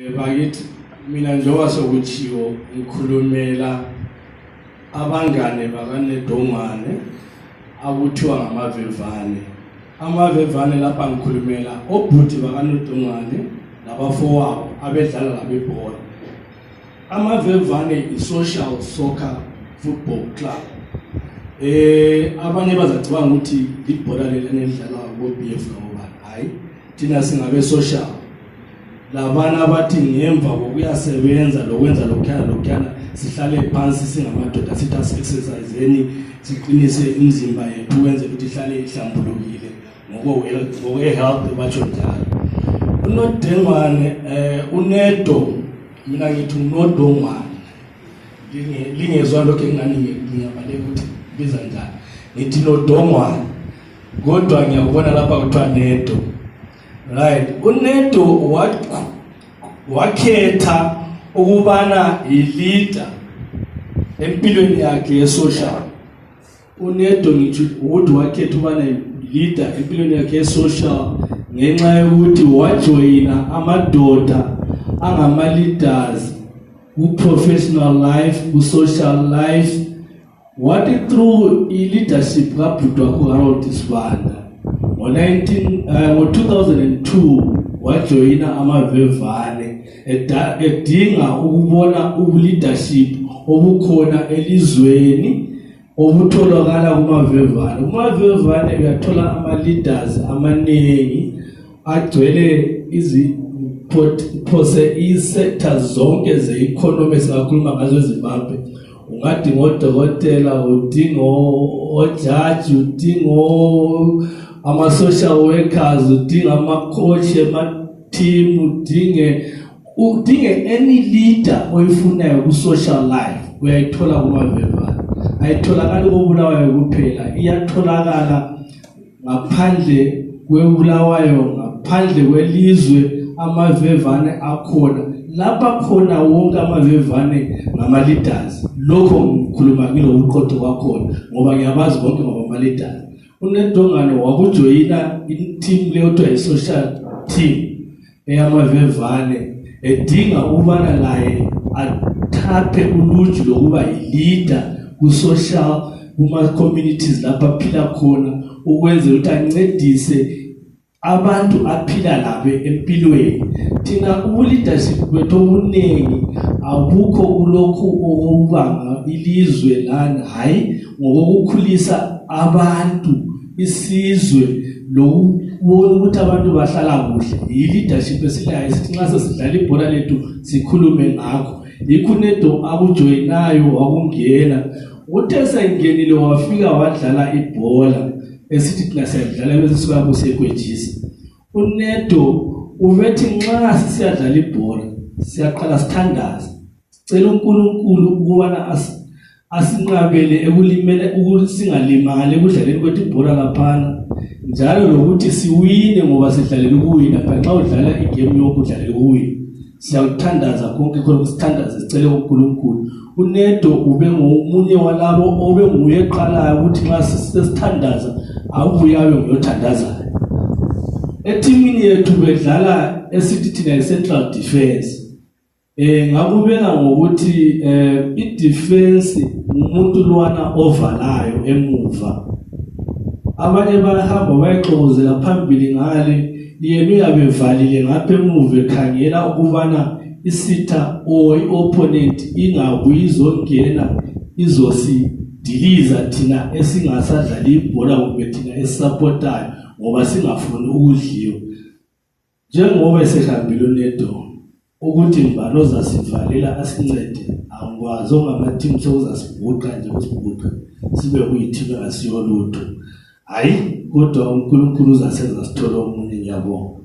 Bakithi mina njengoba sokuchiwo ngikhulumela abangane bakaNedongwane akuthiwa ngamavevane. Amavevane lapha ngikhulumela obhuti bakaNedongwane nabafowabo abedlala labebhola. Amavevane i-social soccer football club. Abanye bazacabanga ukuthi ibhola lelidlala ngo-BF ngoba hayi thina singabe social. Labana bathi ngemva kokuyasebenza lokwenza lokukhana sihlale phansi singamadoda sithi exerciseeni siqinise imizimba yethu wenze ukuthi ihlale ihlambulukile ngokwe health batsho njalo. UNodongwane uNedo mina ngithi uNodongwane lingezwa lokho engani ngiyabale ukuthi biza njani ngithi Nodongwane kodwa ngiyabona lapha kuthiwa Nedo. Right, uNedo wakhetha ukubana i-leader empilweni yakhe ye-social. uNedo ngithi ukuthi wakhetha ukubana i-leader empilweni yakhe ye-social ngenxa yokuthi wajoyina amadoda angama-leaders ku-professional life, ku-social life. Wathi through i-leadership kabhuti wakho Harold Sibanda ngo-2002 wajoyina amavevane edinga ukubona ubu-leadership obukhona elizweni obutholakala kumavevane. Kumavevane uyathola ama-leaders amaningi agcwele i-sectors zonke ze-economy esingakhuluma ngazo eZimbabwe. Ungadinga odokotela, udinga ojaji, udinga ama-social workers, udinga ama-coach, ama-team, udinge any leader oyifunayo ku-social life uyayithola kumavevane. Ayitholakali koBulawayo kuphela, iyatholakala ngaphandle kweBulawayo, ngaphandle kwelizwe amavevane akhona. Lapha khona wonke amavevane ngama-leaders. Lokho ngikhuluma kilo uqoqo kwakhona ngoba ngiyabazi bonke ngama-leaders. uNedongwane wakujoyina i-team leyo kuthiwa i-social team eyamavevane edinga ukubana laye athaphe uluju lokuba yi-leader ku-social, kuma-communities lapha aphila khona ukwenzela ukuthi ancedise abantu aphila labo empilweni. Thina ubu-leadership bethu obuningi abukho kulokhu okubanga ilizwe lana, hayi ngokukhulisa abantu isizwe lokubona ukuthi abantu bahlala kuhle. I-leadership esilayo esithi nxa sesidlala ibhola lethu sikhulume ngakho. Yikho uNedo akujoyinayo wakungena. Uthe sengenile wafika wadlala ibhola esithi thina siyadlala bese sisuka kusekwejisa. uNedo ubethi nxa siyadlala ibhola siyaqala sithandaza sicela uNkulunkulu ukubana asinqabele ekulimele ukuthi singalimali ekudlaleni kwethu ibhola laphana, njalo lokuthi siwine ngoba sidlalela ukuwina. Nxa udlala igame yokudlalela ukuwina siyakuthandaza konke khona kusithandaza sicele uNkulunkulu. uNedo ube ngomunye walabo obe nguye eqalayo ukuthi nxa sisithandaza abuyayo ngiyothandaza. Etimini yethu bedlala esithi thina i-central defense. Ngakubeka ngokuthi i-defense umuntu lwana ovalayo emuva. Abanye bahamba bayexokozela phambili ngale, yena uyabe evalile ngapha emuva ekhangela ukubana isitha or i-opponent ingabuyi izongena izosidiliza thina esingasadlali ibhola kumbe thina esisupportayo ngoba singafuni ukudliwa. Njengoba esehambile uNedo ukuthi mbalo zasivalela asincede, angikwazi ongama-team sokuzasibhuqa nje usibhuqa sibe kuyithibe asiyolutho. Hayi kodwa uNkulunkulu uzasenza sithole omunye. Ngiyabonga.